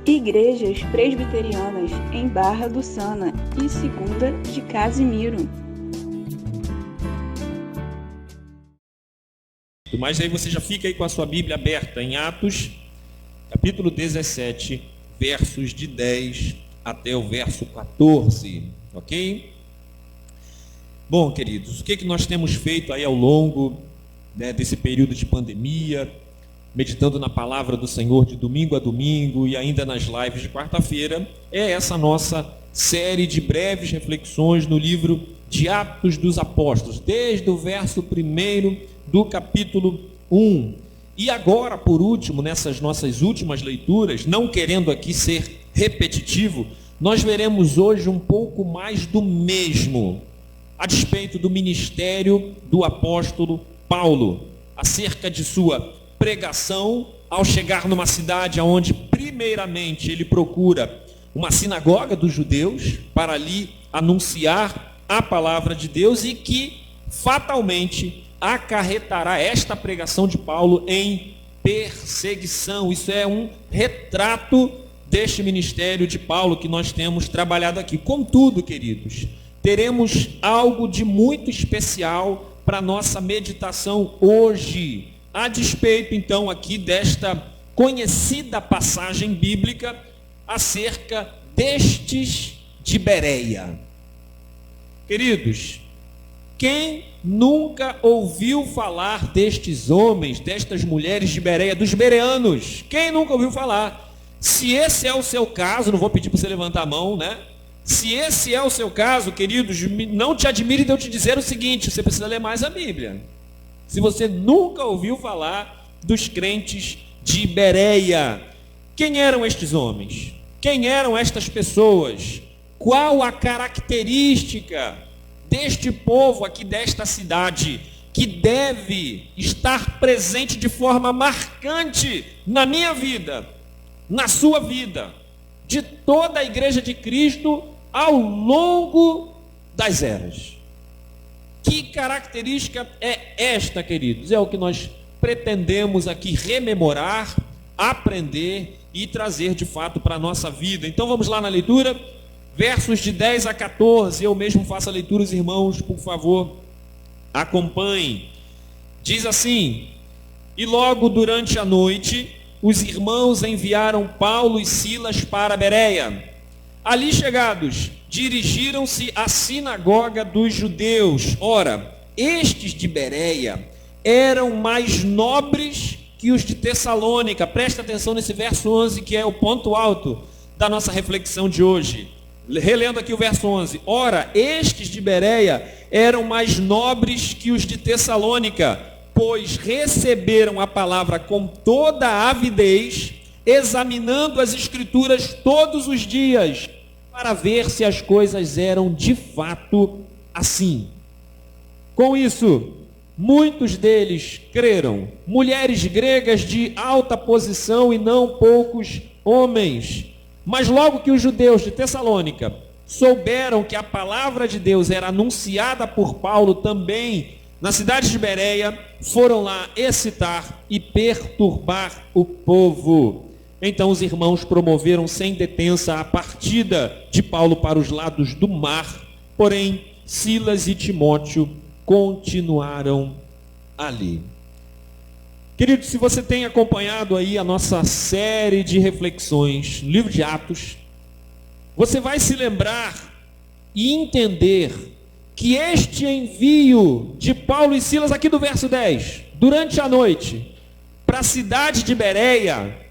Igrejas Presbiterianas em Barra do Sana e Segunda de Casimiro. Mas aí você já fica aí com a sua Bíblia aberta em Atos, capítulo 17, versos de 10 até o verso 14, ok? Bom, queridos, o que nós temos feito aí ao longo desse período de pandemia, meditando na palavra do Senhor de domingo a domingo e ainda nas lives de quarta-feira, é essa nossa série de breves reflexões no livro de Atos dos Apóstolos, desde o verso 1 do capítulo 1. E agora, por último, nessas nossas últimas leituras, não querendo aqui ser repetitivo, nós veremos hoje um pouco mais do mesmo, a despeito do ministério do apóstolo Paulo, acerca de sua pregação ao chegar numa cidade onde primeiramente ele procura uma sinagoga dos judeus para ali anunciar a palavra de Deus e que fatalmente acarretará esta pregação de Paulo em perseguição. Isso é um retrato deste ministério de Paulo que nós temos trabalhado aqui. Contudo, queridos, teremos algo de muito especial para nossa meditação hoje, a despeito então aqui desta conhecida passagem bíblica acerca destes de Bereia. Queridos, quem nunca ouviu falar destes homens, destas mulheres de Bereia, dos bereanos? Quem nunca ouviu falar? Se esse é o seu caso, não vou pedir para você levantar a mão, né? Se esse é o seu caso, queridos, não te admire de eu te dizer o seguinte: você precisa ler mais a Bíblia. Se você nunca ouviu falar dos crentes de Bereia, quem eram estes homens? Quem eram estas pessoas? Qual a característica deste povo aqui, desta cidade, que deve estar presente de forma marcante na minha vida, na sua vida, de toda a igreja de Cristo ao longo das eras? Que característica é esta, queridos? É o que nós pretendemos aqui rememorar, aprender e trazer de fato para a nossa vida. Então vamos lá na leitura, versos de 10 a 14, eu mesmo faço a leitura, os irmãos, por favor, acompanhem. Diz assim: e logo durante a noite, os irmãos enviaram Paulo e Silas para Bereia. Ali chegados, dirigiram-se à sinagoga dos judeus. Ora, estes de Bereia eram mais nobres que os de Tessalônica. Presta atenção nesse verso 11, que é o ponto alto da nossa reflexão de hoje. Relendo aqui o verso 11. Ora, estes de Bereia eram mais nobres que os de Tessalônica, pois receberam a palavra com toda a avidez, examinando as escrituras todos os dias, para ver se as coisas eram de fato assim. Com isso, muitos deles creram, mulheres gregas de alta posição e não poucos homens. Mas logo que os judeus de Tessalônica souberam que a palavra de Deus era anunciada por Paulo também na cidade de Bereia, foram lá excitar e perturbar o povo. Então os irmãos promoveram sem detença a partida de Paulo para os lados do mar, porém Silas e Timóteo continuaram ali. Querido, se você tem acompanhado aí a nossa série de reflexões, livro de Atos, você vai se lembrar e entender que este envio de Paulo e Silas, aqui do verso 10, durante a noite, para a cidade de Bereia,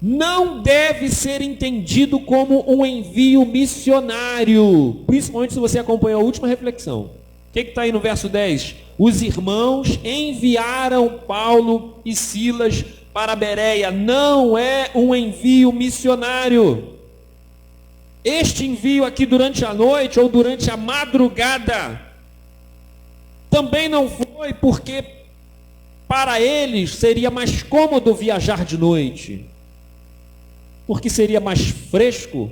não deve ser entendido como um envio missionário, principalmente se você acompanhou a última reflexão. O que está aí no verso 10? Os irmãos enviaram Paulo e Silas para Bereia. Não é um envio missionário. Este envio aqui durante a noite ou durante a madrugada também não foi porque para eles seria mais cômodo viajar de noite, porque seria mais fresco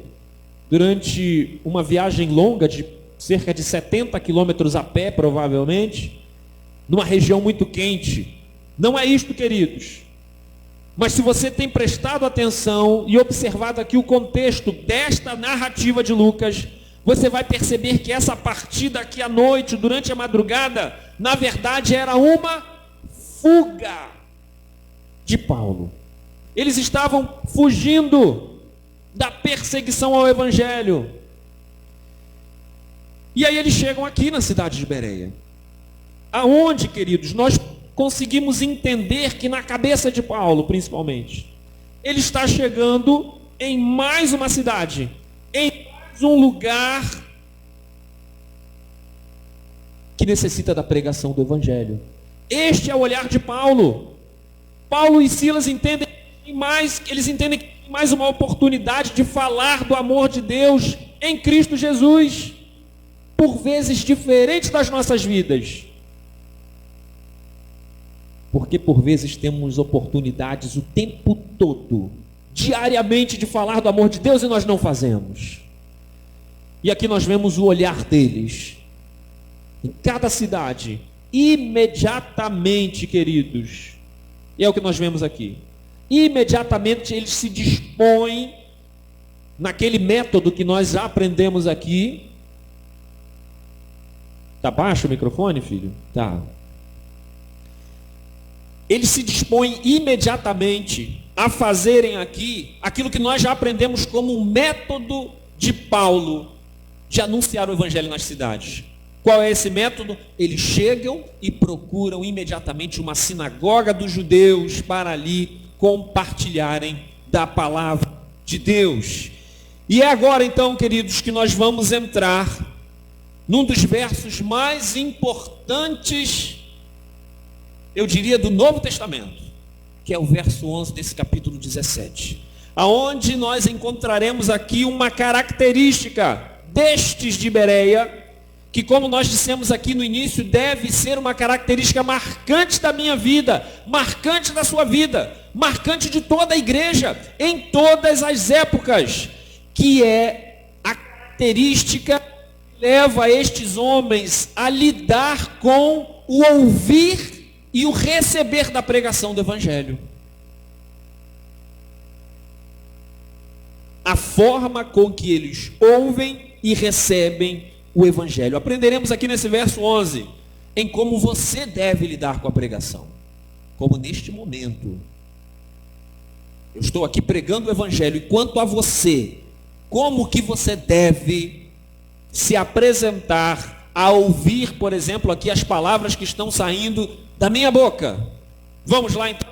durante uma viagem longa de cerca de 70 quilômetros a pé, provavelmente, numa região muito quente. Não é isto, queridos. Mas se você tem prestado atenção e observado aqui o contexto desta narrativa de Lucas, você vai perceber que essa partida aqui à noite, durante a madrugada, na verdade era uma fuga de Paulo. Eles estavam fugindo da perseguição ao evangelho. E aí eles chegam aqui na cidade de Bereia. Aonde, queridos, nós conseguimos entender que na cabeça de Paulo, principalmente, ele está chegando em mais uma cidade, em mais um lugar que necessita da pregação do evangelho. Este é o olhar de Paulo. Paulo e Silas entendem mais, eles entendem que tem mais uma oportunidade de falar do amor de Deus em Cristo Jesus, por vezes diferentes das nossas vidas. Porque por vezes temos oportunidades o tempo todo, diariamente, de falar do amor de Deus e nós não fazemos. E aqui nós vemos o olhar deles. Em cada cidade, imediatamente, queridos, e é o que nós vemos aqui. Imediatamente eles se dispõem, naquele método que nós já aprendemos aqui. Está baixo o microfone, filho? Tá. Eles se dispõem imediatamente a fazerem aqui aquilo que nós já aprendemos como um método de Paulo de anunciar o evangelho nas cidades. Qual é esse método? Eles chegam e procuram imediatamente uma sinagoga dos judeus para ali compartilharem da palavra de Deus. E é agora então, queridos, que nós vamos entrar num dos versos mais importantes, eu diria, do Novo Testamento, que é o verso 11 desse capítulo 17, aonde nós encontraremos aqui uma característica destes de Bereia, que, como nós dissemos aqui no início, deve ser uma característica marcante da minha vida, marcante da sua vida, marcante de toda a igreja, em todas as épocas, que é a característica que leva estes homens a lidar com o ouvir e o receber da pregação do evangelho. A forma com que eles ouvem e recebem o evangelho. Aprenderemos aqui nesse verso 11 em como você deve lidar com a pregação. Como neste momento eu estou aqui pregando o evangelho, e quanto a você, como que você deve se apresentar a ouvir, por exemplo, aqui as palavras que estão saindo da minha boca. Vamos lá então.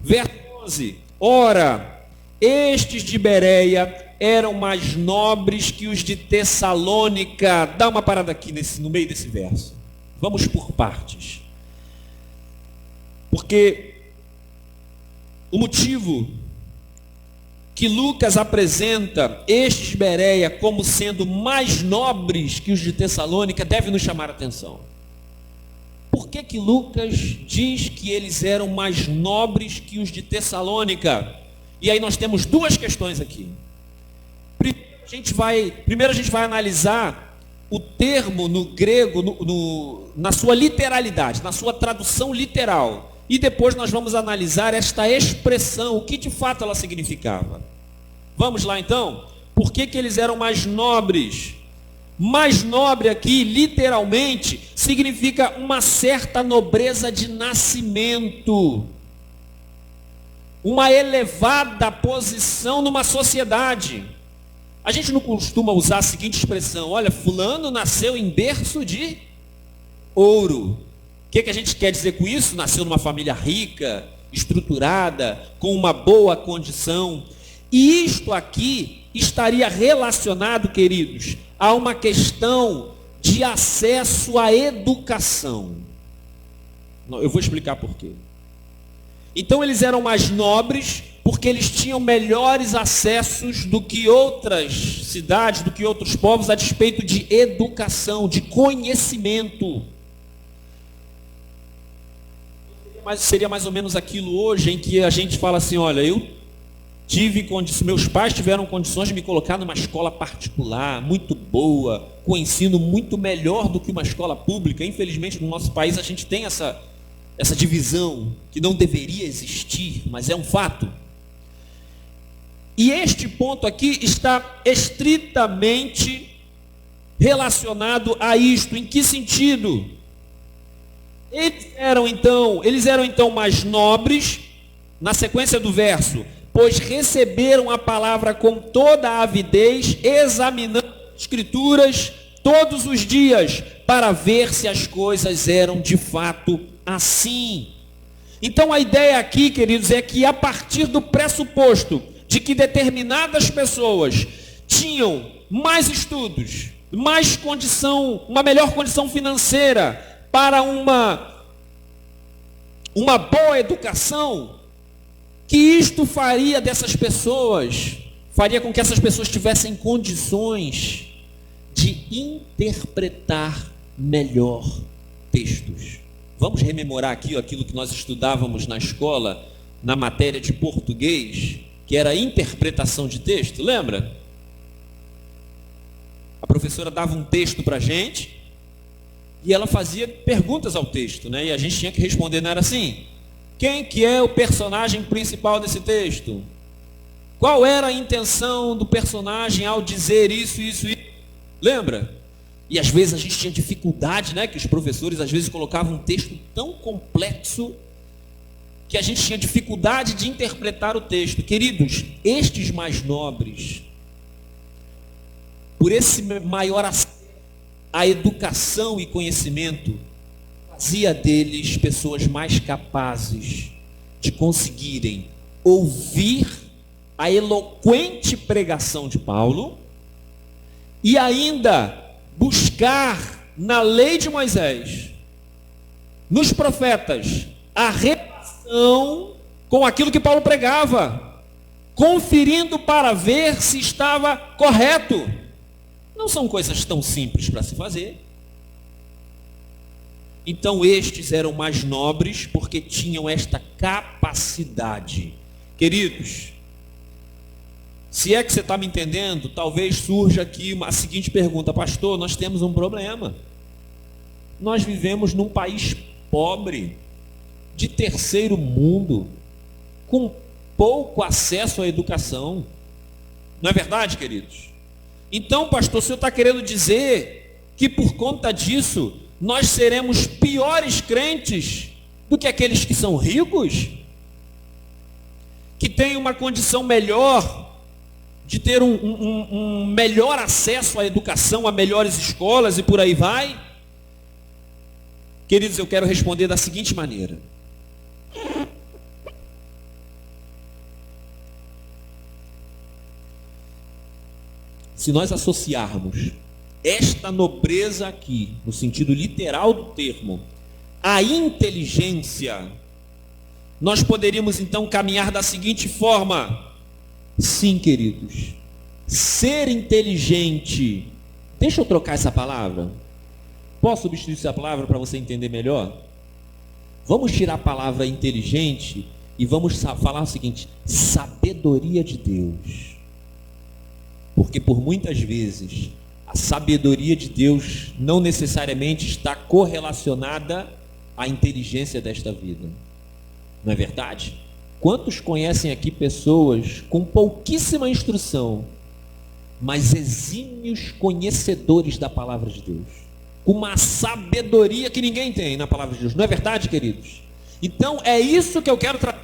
Verso 11. Ora, estes de Bereia eram mais nobres que os de Tessalônica. Dá uma parada aqui no meio desse verso. Vamos por partes. Porque o motivo que Lucas apresenta estes de Bereia como sendo mais nobres que os de Tessalônica deve nos chamar a atenção. Por que Lucas diz que eles eram mais nobres que os de Tessalônica? E aí nós temos duas questões aqui. Primeiro a gente vai analisar o termo no grego, na sua literalidade, na sua tradução literal. E depois nós vamos analisar esta expressão, o que de fato ela significava. Vamos lá então? Por que eles eram mais nobres? Mais nobre aqui, literalmente, significa uma certa nobreza de nascimento, uma elevada posição numa sociedade. A gente não costuma usar a seguinte expressão: olha, fulano nasceu em berço de ouro. O que a gente quer dizer com isso? Nasceu numa família rica, estruturada, com uma boa condição. E isto aqui estaria relacionado, queridos, a uma questão de acesso à educação. Eu vou explicar por quê. Então eles eram mais nobres porque eles tinham melhores acessos do que outras cidades, do que outros povos, a despeito de educação, de conhecimento. Mas seria mais ou menos aquilo hoje em que a gente fala assim: olha, meus pais tiveram condições de me colocar numa escola particular, muito boa, com ensino muito melhor do que uma escola pública. Infelizmente no nosso país a gente tem essa divisão que não deveria existir, mas é um fato. E este ponto aqui está estritamente relacionado a isto. Em que sentido? Eles eram então mais nobres, na sequência do verso, pois receberam a palavra com toda a avidez, examinando as escrituras todos os dias, para ver se as coisas eram de fato assim. Então a ideia aqui, queridos, é que a partir do pressuposto de que determinadas pessoas tinham mais estudos, mais condição, uma melhor condição financeira para uma boa educação, que isto faria com que essas pessoas tivessem condições de interpretar melhor textos. Vamos rememorar aqui aquilo que nós estudávamos na escola, na matéria de português, que era interpretação de texto, lembra? A professora dava um texto para a gente e ela fazia perguntas ao texto, né? E a gente tinha que responder, não era assim? Quem que é o personagem principal desse texto? Qual era a intenção do personagem ao dizer isso? Lembra? E às vezes a gente tinha dificuldade, né? Que os professores às vezes colocavam um texto tão complexo que a gente tinha dificuldade de interpretar o texto. Queridos, estes mais nobres, por esse maior acesso à educação e conhecimento, fazia deles pessoas mais capazes de conseguirem ouvir a eloquente pregação de Paulo e ainda buscar na lei de Moisés, nos profetas, a relação com aquilo que Paulo pregava, conferindo para ver se estava correto. Não são coisas tão simples para se fazer. Então estes eram mais nobres porque tinham esta capacidade. Queridos, se é que você está me entendendo, talvez surja aqui a seguinte pergunta: pastor, nós temos um problema. Nós vivemos num país pobre, de terceiro mundo, com pouco acesso à educação. Não é verdade, queridos? Então, pastor, o senhor está querendo dizer que por conta disso nós seremos piores crentes do que aqueles que são ricos? Que têm uma condição melhor de ter um melhor acesso à educação, a melhores escolas e por aí vai? Queridos, eu quero responder da seguinte maneira: se nós associarmos esta nobreza aqui, no sentido literal do termo, à inteligência, nós poderíamos então caminhar da seguinte forma: sim, queridos, ser inteligente, deixa eu trocar essa palavra, posso substituir essa palavra para você entender melhor? Vamos tirar a palavra inteligente e vamos falar o seguinte: sabedoria de Deus. Porque por muitas vezes a sabedoria de Deus não necessariamente está correlacionada à inteligência desta vida. Não é verdade? Quantos conhecem aqui pessoas com pouquíssima instrução, mas exímios conhecedores da palavra de Deus, com uma sabedoria que ninguém tem na palavra de Deus? Não é verdade, queridos? Então é isso que eu quero trazer,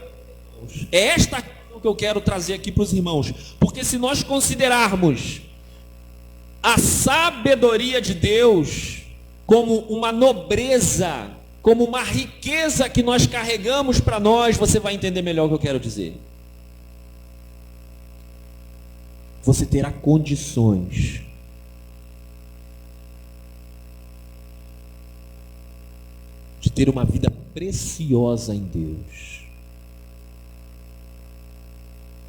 é esta que eu quero trazer aqui para os irmãos, porque se nós considerarmos a sabedoria de Deus como uma nobreza, como uma riqueza que nós carregamos para nós, você vai entender melhor o que eu quero dizer. Você terá condições de ter uma vida preciosa em Deus,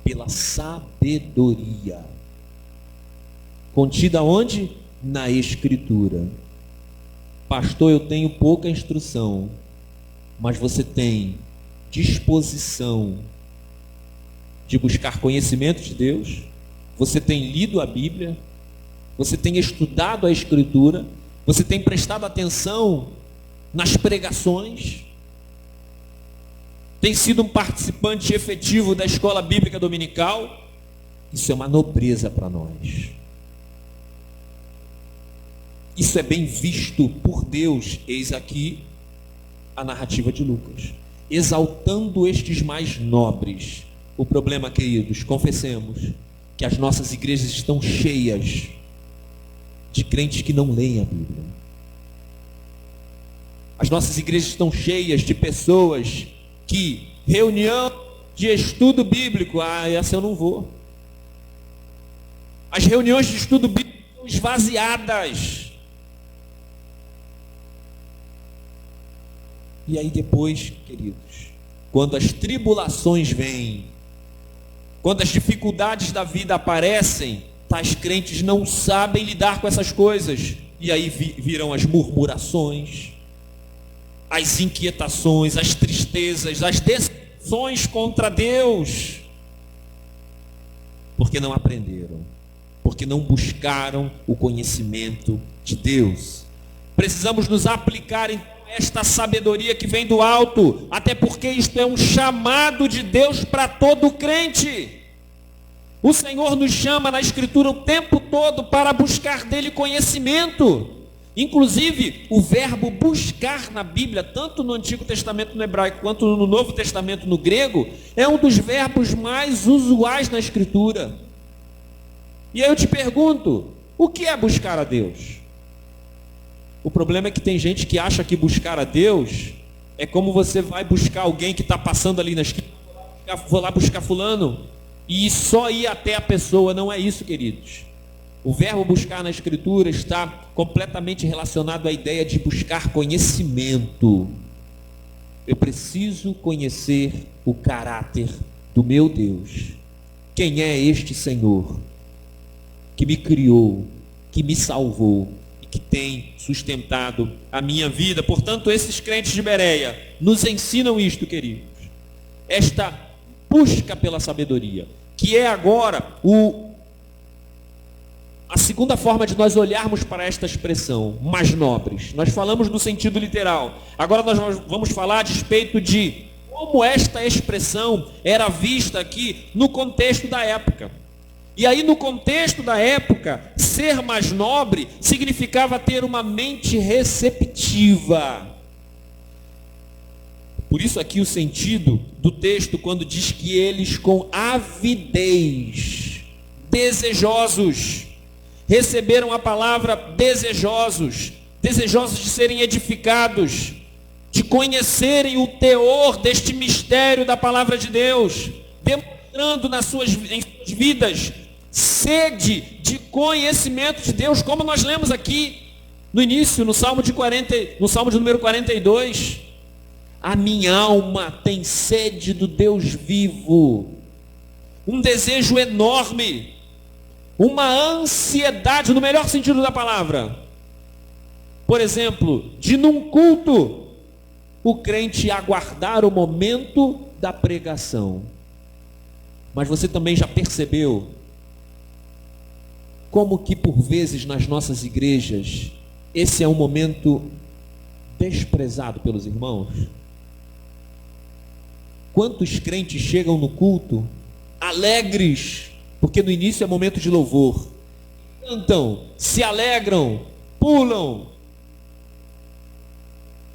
pela sabedoria contida onde? Na Escritura. Pastor, eu tenho pouca instrução, mas você tem disposição de buscar conhecimento de Deus? Você tem lido a Bíblia? Você tem estudado a Escritura? Você tem prestado atenção nas pregações? Tem sido um participante efetivo da escola bíblica dominical? Isso é uma nobreza para nós. Isso é bem visto por Deus. Eis aqui a narrativa de Lucas, exaltando estes mais nobres. O problema, queridos, confessemos, que as nossas igrejas estão cheias de crentes que não leem a Bíblia. As nossas igrejas estão cheias de pessoas que, reunião de estudo bíblico, essa eu não vou. As reuniões de estudo bíblico estão esvaziadas. E aí depois, queridos, quando as tribulações vêm, quando as dificuldades da vida aparecem, tais crentes não sabem lidar com essas coisas. E aí virão as murmurações, as inquietações, as tristezas, as decepções contra Deus. Porque não aprenderam, porque não buscaram o conhecimento de Deus. Precisamos nos aplicar em esta sabedoria que vem do alto, até porque isto é um chamado de Deus para todo crente. O Senhor nos chama na Escritura o tempo todo para buscar dele conhecimento. Inclusive, o verbo buscar na Bíblia, tanto no Antigo Testamento no hebraico, quanto no Novo Testamento no grego, é um dos verbos mais usuais na Escritura. E aí eu te pergunto, o que é buscar a Deus? O problema é que tem gente que acha que buscar a Deus é como você vai buscar alguém que está passando ali na esquina, vou lá buscar fulano, e só ir até a pessoa. Não é isso, queridos. O verbo buscar na Escritura está completamente relacionado à ideia de buscar conhecimento. Eu preciso conhecer o caráter do meu Deus. Quem é este Senhor que me criou, que me salvou, que tem sustentado a minha vida? Portanto, esses crentes de Bereia nos ensinam isto, queridos. Esta busca pela sabedoria, que é agora a segunda forma de nós olharmos para esta expressão, mais nobres. Nós falamos no sentido literal. Agora nós vamos falar a respeito de como esta expressão era vista aqui no contexto da época. E aí, no contexto da época, ser mais nobre significava ter uma mente receptiva. Por isso aqui o sentido do texto quando diz que eles com avidez, desejosos, receberam a palavra desejosos, desejosos de serem edificados, de conhecerem o teor deste mistério da palavra de Deus, demonstrando em suas vidas sede de conhecimento de Deus, como nós lemos aqui no início, no Salmo de número 42. A minha alma tem sede do Deus vivo, um desejo enorme, uma ansiedade, no melhor sentido da palavra. Por exemplo, de num culto, o crente aguardar o momento da pregação. Mas você também já percebeu como que por vezes nas nossas igrejas esse é um momento desprezado pelos irmãos? Quantos crentes chegam no culto alegres, porque no início é momento de louvor, cantam, se alegram, pulam,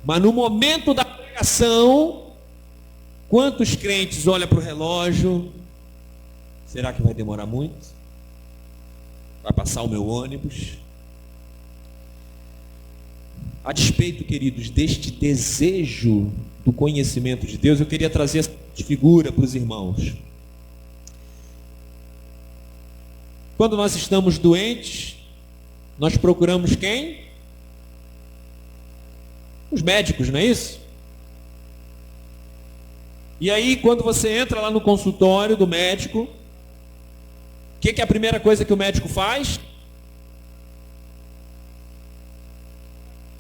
mas no momento da pregação, quantos crentes olham para o relógio? Será que vai demorar muito? Vai passar o meu ônibus? A despeito, queridos, deste desejo do conhecimento de Deus, eu queria trazer essa figura para os irmãos. Quando nós estamos doentes, nós procuramos quem? Os médicos, não é isso? E aí, quando você entra lá no consultório do médico, o que é a primeira coisa que o médico faz?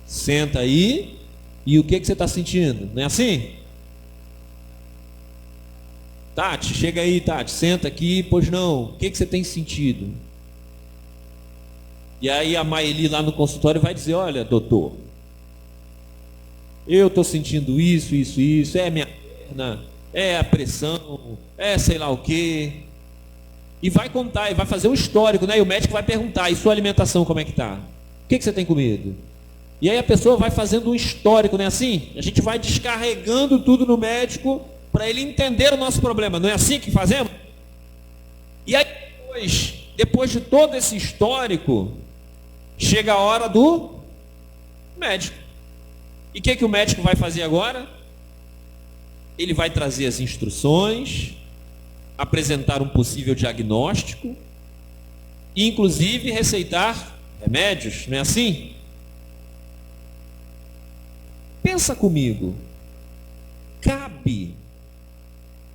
Senta aí, e o que você está sentindo? Não é assim? Tati, chega aí, Tati, senta aqui, pois não, o que você tem sentido? E aí a Maeli lá no consultório vai dizer, olha, doutor, eu estou sentindo isso, é minha perna, é a pressão, é sei lá o quê. E vai contar, e vai fazer um histórico, né? E o médico vai perguntar, e sua alimentação como é que está? O que você tem comido? E aí a pessoa vai fazendo um histórico, não é assim? A gente vai descarregando tudo no médico para ele entender o nosso problema. Não é assim que fazemos? E aí depois de todo esse histórico, chega a hora do médico. E o que o médico vai fazer agora? Ele vai trazer as instruções, apresentar um possível diagnóstico e inclusive receitar remédios, não é assim? Pensa comigo, cabe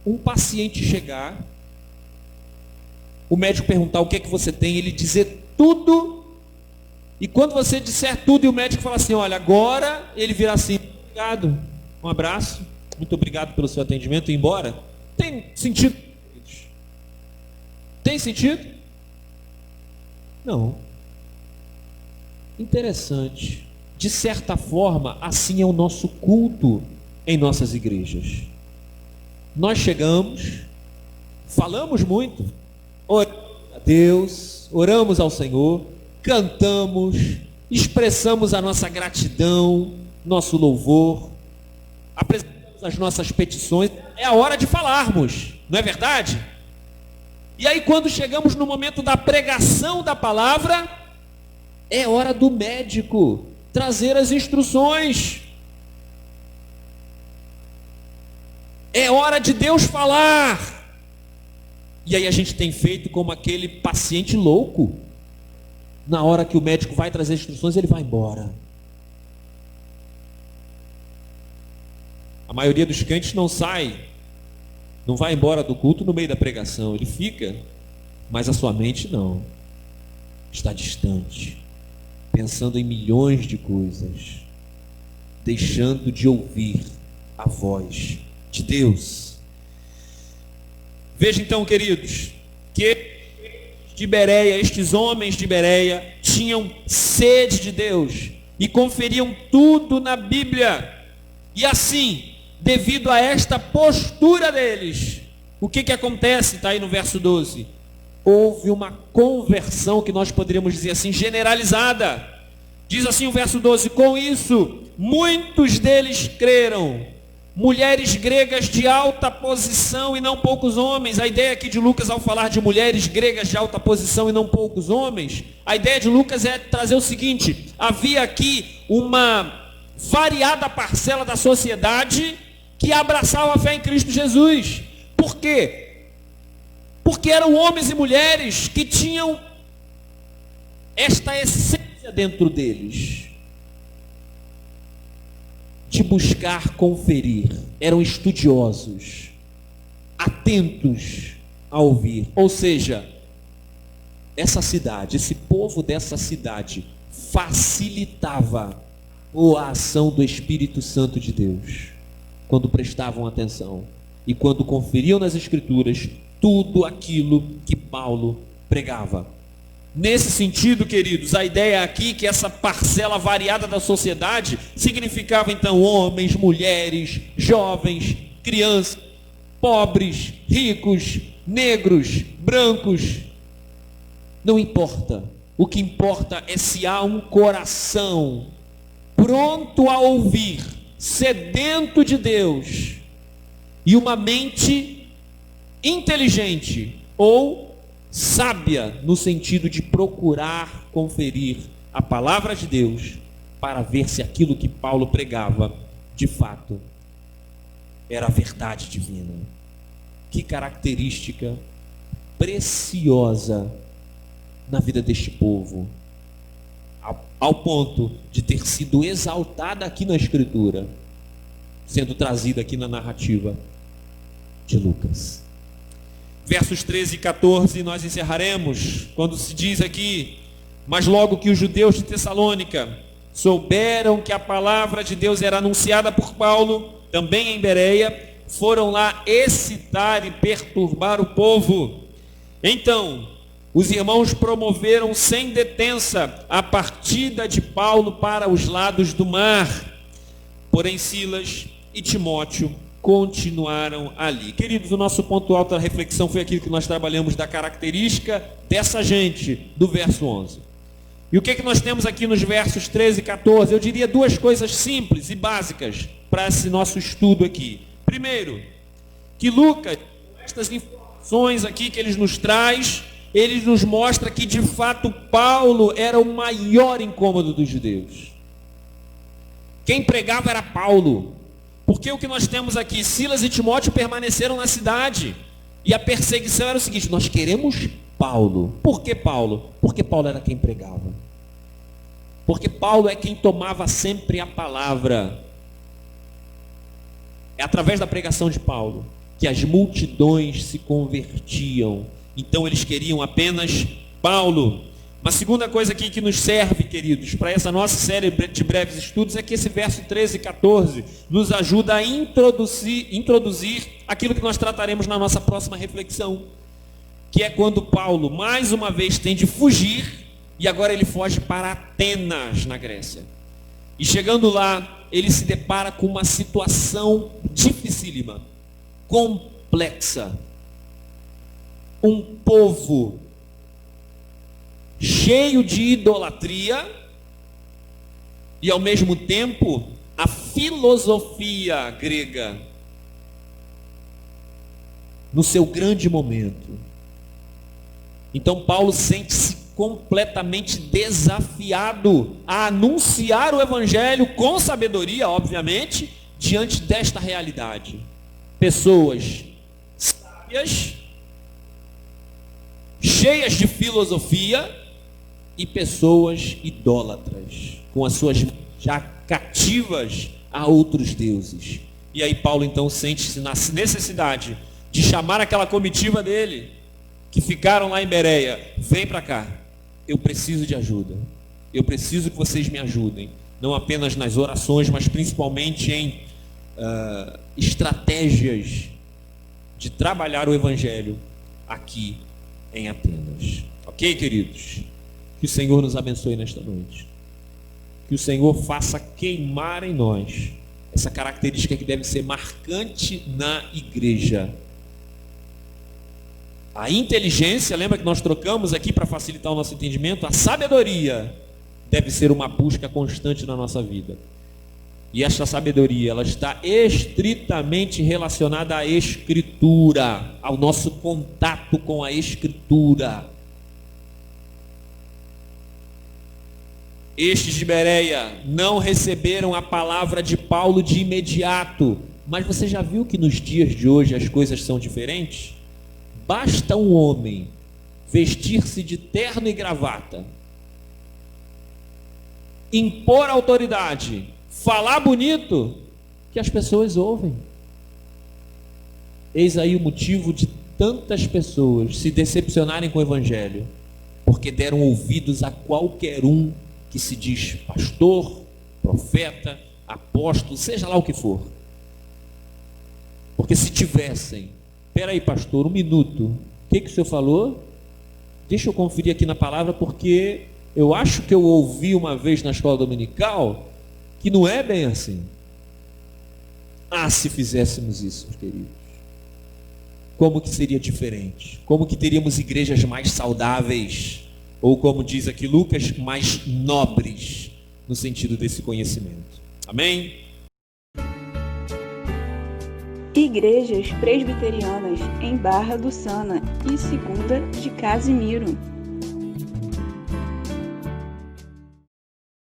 um paciente chegar, o médico perguntar o que é que você tem, ele dizer tudo, e quando você disser tudo e o médico falar assim, olha, agora ele virá assim, obrigado, um abraço, muito obrigado pelo seu atendimento e ir embora. Tem sentido? Tem sentido? Não. Interessante. De certa forma, assim é o nosso culto em nossas igrejas. Nós chegamos, falamos muito, oramos a Deus, oramos ao Senhor, cantamos, expressamos a nossa gratidão, nosso louvor, apresentamos as nossas petições. É a hora de falarmos, não é verdade? E aí quando chegamos no momento da pregação da palavra, é hora do médico trazer as instruções. É hora de Deus falar. E aí a gente tem feito como aquele paciente louco. Na hora que o médico vai trazer as instruções, ele vai embora. A maioria dos crentes não vai embora do culto no meio da pregação. Ele fica, mas a sua mente não. Está distante, pensando em milhões de coisas, deixando de ouvir a voz de Deus. Veja então, queridos, que de Bereia, estes homens de Bereia tinham sede de Deus e conferiam tudo na Bíblia. E assim, devido a esta postura deles, o que acontece? Está aí no verso 12. Houve uma conversão que nós poderíamos dizer assim, generalizada. Diz assim o verso 12, com isso, muitos deles creram, mulheres gregas de alta posição e não poucos homens. A ideia aqui de Lucas ao falar de mulheres gregas de alta posição e não poucos homens, a ideia de Lucas é trazer o seguinte, havia aqui uma variada parcela da sociedade que abraçava a fé em Cristo Jesus. Por quê? Porque eram homens e mulheres que tinham esta essência dentro deles, de buscar conferir. Eram estudiosos, atentos a ouvir. Ou seja, essa cidade, esse povo dessa cidade, facilitava a ação do Espírito Santo de Deus, quando prestavam atenção e quando conferiam nas Escrituras tudo aquilo que Paulo pregava. Nesse sentido, queridos, a ideia aqui que essa parcela variada da sociedade significava então homens, mulheres, jovens, crianças, pobres, ricos, negros, brancos. Não importa. O que importa é se há um coração pronto a ouvir, sedento de Deus, e uma mente inteligente ou sábia, no sentido de procurar conferir a palavra de Deus para ver se aquilo que Paulo pregava de fato era a verdade divina. Que característica preciosa na vida deste povo, ao ponto de ter sido exaltada aqui na Escritura, sendo trazida aqui na narrativa de Lucas. Versos 13 e 14 nós encerraremos, quando se diz aqui, mas logo que os judeus de Tessalônica souberam que a palavra de Deus era anunciada por Paulo, também em Bereia, foram lá excitar e perturbar o povo. Então, os irmãos promoveram sem detença a partida de Paulo para os lados do mar. Porém, Silas e Timóteo continuaram ali. Queridos, o nosso ponto alto da reflexão foi aquilo que nós trabalhamos da característica dessa gente, do verso 11. E o que nós temos aqui nos versos 13 e 14? Eu diria duas coisas simples e básicas para esse nosso estudo aqui. Primeiro, que Lucas, com estas informações aqui que ele nos traz, ele nos mostra que de fato Paulo era o maior incômodo dos judeus. Quem pregava era Paulo. Porque o que nós temos aqui, Silas e Timóteo permaneceram na cidade. E a perseguição era o seguinte: nós queremos Paulo. Por que Paulo? Porque Paulo era quem pregava. Porque Paulo é quem tomava sempre a palavra. É através da pregação de Paulo que as multidões se convertiam. Então eles queriam apenas Paulo. Uma segunda coisa aqui que nos serve, queridos, para essa nossa série de breves estudos, é que esse verso 13 e 14 nos ajuda a introduzir aquilo que nós trataremos na nossa próxima reflexão, que é quando Paulo, mais uma vez, tem de fugir, e agora ele foge para Atenas, na Grécia. E chegando lá, ele se depara com uma situação dificílima, complexa. Um povo cheio de idolatria e ao mesmo tempo a filosofia grega no seu grande momento. Então Paulo sente-se completamente desafiado a anunciar o evangelho com sabedoria, obviamente, diante desta realidade. Pessoas sábias, cheias de filosofia, e pessoas idólatras, com as suas já cativas a outros deuses. E aí Paulo então sente-se na necessidade de chamar aquela comitiva dele, que ficaram lá em Bereia: vem para cá, eu preciso de ajuda, eu preciso que vocês me ajudem, não apenas nas orações, mas principalmente em estratégias de trabalhar o evangelho aqui em Atenas. Ok, queridos? Que o Senhor nos abençoe nesta noite. Que o Senhor faça queimar em nós essa característica que deve ser marcante na igreja. A inteligência, lembra que nós trocamos aqui para facilitar o nosso entendimento? A sabedoria deve ser uma busca constante na nossa vida. E esta sabedoria, ela está estritamente relacionada à Escritura, ao nosso contato com a Escritura. Estes de Bereia não receberam a palavra de Paulo de imediato, mas você já viu que nos dias de hoje as coisas são diferentes? Basta um homem vestir-se de terno e gravata, impor autoridade, falar bonito, que as pessoas ouvem. Eis aí o motivo de tantas pessoas se decepcionarem com o evangelho, porque deram ouvidos a qualquer um que se diz pastor, profeta, apóstolo, seja lá o que for. Porque se tivessem, peraí pastor, um minuto, o que o senhor falou? Deixa eu conferir aqui na palavra, porque eu acho que eu ouvi uma vez na escola dominical que não é bem assim. Ah, se fizéssemos isso, meus queridos, como que seria diferente? Como que teríamos igrejas mais saudáveis? Ou como diz aqui Lucas, mais nobres, no sentido desse conhecimento. Amém? Igrejas Presbiterianas em Barra do Sana e Segunda de Casimiro.